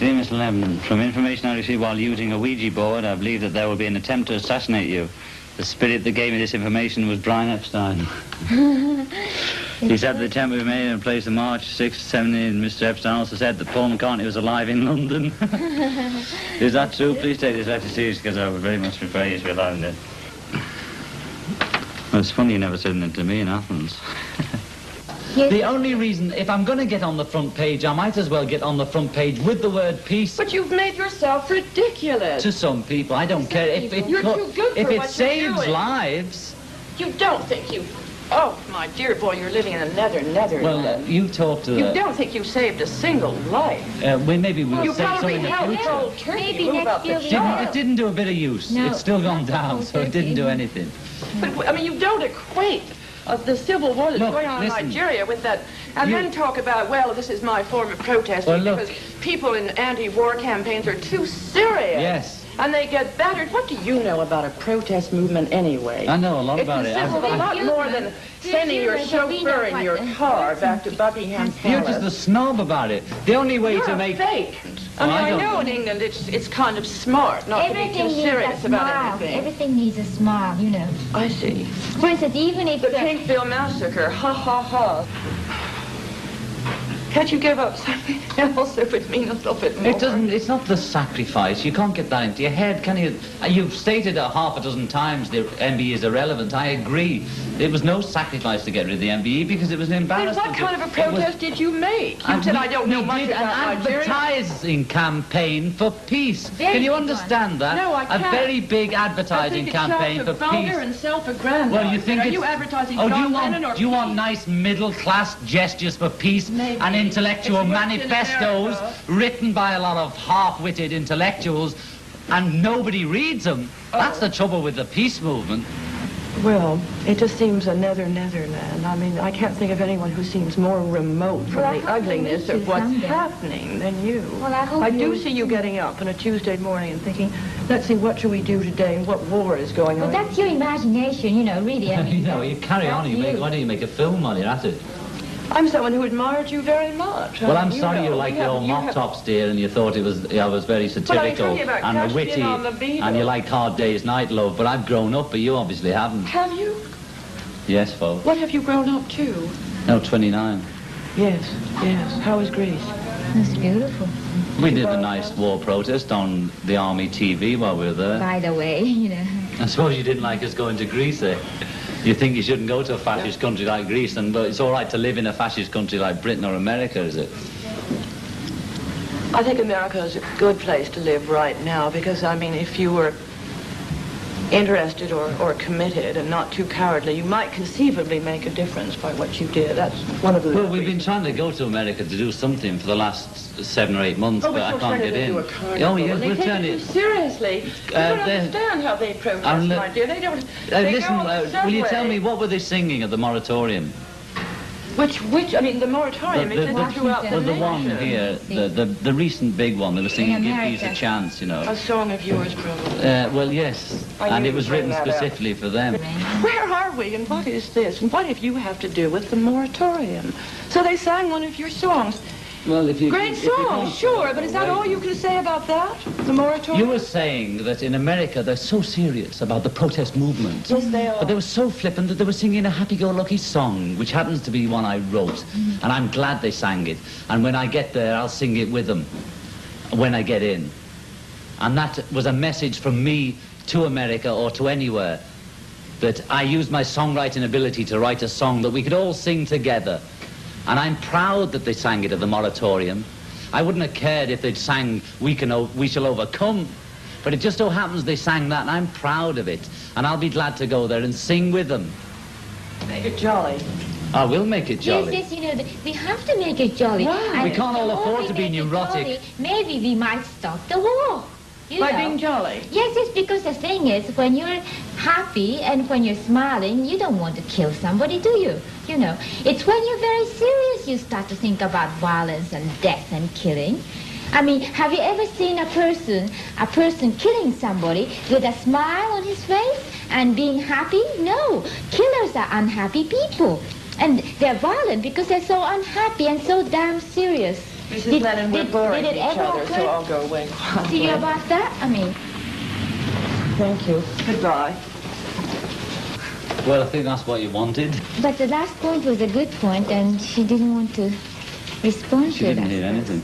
Dear Miss Lennon, from information I received while using a Ouija board, I believe that there will be an attempt to assassinate you. The spirit that gave me this information was Brian Epstein. He said the attempt was made in place of March 6th, 17. Mr. Epstein also said that Paul McCartney was alive in London. Is that true? Please take this letter seriously, because I would very much prefer you to be alive in it. Well, it's funny you never said it to me in Athens. The only reason, if I'm going to get on the front page, I might as well get on the front page with the word peace. But you've made yourself ridiculous. To some people, I don't care. You're too good if for it what saves you're doing. lives. You don't think you... Oh, my dear boy, you're living in a nether. Well, you talk to You don't think you saved a single life. Maybe we'll You save some probably in the helped future. old turkey Maybe move next up the year we star. It didn't do a bit of use. No, It's still gone not the down, whole so it turkey. didn't do anything. But, I mean, you don't equate the civil war that's Look, going on listen. in Nigeria with that, and then talk about, well, this is my form of protesting, Well, look. because people in anti-war campaigns are too serious. Yes. And they get battered. What do you know about a protest movement anyway? I know a lot about it. It's a lot more than sending your chauffeur in your car back to Buckingham You're Palace. just the snob about it. The only way You're to a make... fake. Oh, I I don't know know. in England it's kind of smart not to be Everything too needs a serious about smile. anything. Everything needs a smile, you know. I see. For instance, even if The Pinkville Massacre, ha ha ha. Can't you give up something else if it means a little bit more? It doesn't, it's not the sacrifice. You can't get that into your head, can you? You've stated it half a dozen times the MBE is irrelevant. I agree. It was no sacrifice to get rid of the MBE because it was an Then embarrassment. what kind of a protest did you make? You said I don't know much about an Nigeria. advertising campaign for peace. Very Can you big one. understand that? No, I can't. A very big I advertising think campaign it's for self-founder peace. and self-aggrandizing. Well, you think Are it's... you advertising Oh, John Lennon or do you want peace? nice middle-class gestures for peace Maybe. and intellectual It's worked in manifestos America. written by a lot of half-witted intellectuals and nobody reads them? That's the trouble with the peace movement. Well, it just seems a Netherland. I mean, I can't think of anyone who seems more remote from Well, I the hope ugliness you of what's someday. happening than you. Well, I hope I do you- see you getting up on a Tuesday morning and thinking, let's see, what shall we do today and what war is going But on? that's your imagination, you know, really. I mean, You know, you carry on. Why don't you make a film while you're at it? I'm someone who admired you very much. Well, I I'm mean, sorry you know, liked you the have- old you mop have- tops, dear, and you thought I was very satirical talking about and cashed in witty, on the Beatles. and you liked Hard Day's Night, love. But I've grown up, but you obviously haven't. Have you? Yes, folks. What have you grown up to? No, 29. Yes. How is Greece? It's beautiful. We did a nice war protest on the army TV while we were there. By the way, you know. I suppose you didn't like us going to Greece, eh? You think you shouldn't go to a fascist country like Greece, but it's all right to live in a fascist country like Britain or America, is it? I think America is a good place to live right now because, I mean, if you were interested or committed and not too cowardly, you might conceivably make a difference by what you did. That's one of the... Well, we've been trying to go to America to do something for the last 7 or 8 months, but I can't get in. Oh, yes, They we'll take turn it it. too seriously. You don't understand how they protest, my dear. They don't... they Listen, go on the will you tell subway. me, what were they singing at the moratorium? Which, I mean, the moratorium, it's throughout the Well, the one nation. here, the recent big one, they were singing Give Peace a America. Chance, you know. A song of yours, probably. Well, yes, I knew and it you'd was bring written that up. specifically for them. Where are we, and what is this, and what have you have to do with the moratorium? So they sang one of your songs. Well, if you... Great if you song, don't- sure, but is that all you can say about that? The moratorium? You were saying that in America they're so serious about the protest movement. Yes, they are. But they were so flippant that they were singing a happy-go-lucky song, which happens to be one I wrote. And I'm glad they sang it. And when I get there, I'll sing it with them when I get in. And that was a message from me to America or to anywhere, that I used my songwriting ability to write a song that we could all sing together. And I'm proud that they sang it at the moratorium. I wouldn't have cared if they'd sang We Shall Overcome. But it just so happens they sang that, and I'm proud of it. And I'll be glad to go there and sing with them. Make it jolly. I will make it jolly. Yes, you know, we have to make it jolly. Wow. And We can't all the more afford we to be make it neurotic. jolly, maybe we might stop the war. You By know. being jolly. Yes, because the thing is, when you're happy and when you're smiling, you don't want to kill somebody, do you? You know, it's when you're very serious you start to think about violence and death and killing. I mean, have you ever seen a person killing somebody with a smile on his face and being happy? No, killers are unhappy people. And they're violent because they're so unhappy and so damn serious. Mrs. Lennon, we're boring did it each ever other, occur so I'll go away. to you about that? I mean, Thank you. Goodbye. Well, I think that's what you wanted. but the last point was a good point, and she didn't want to respond She to didn't that. hear anything.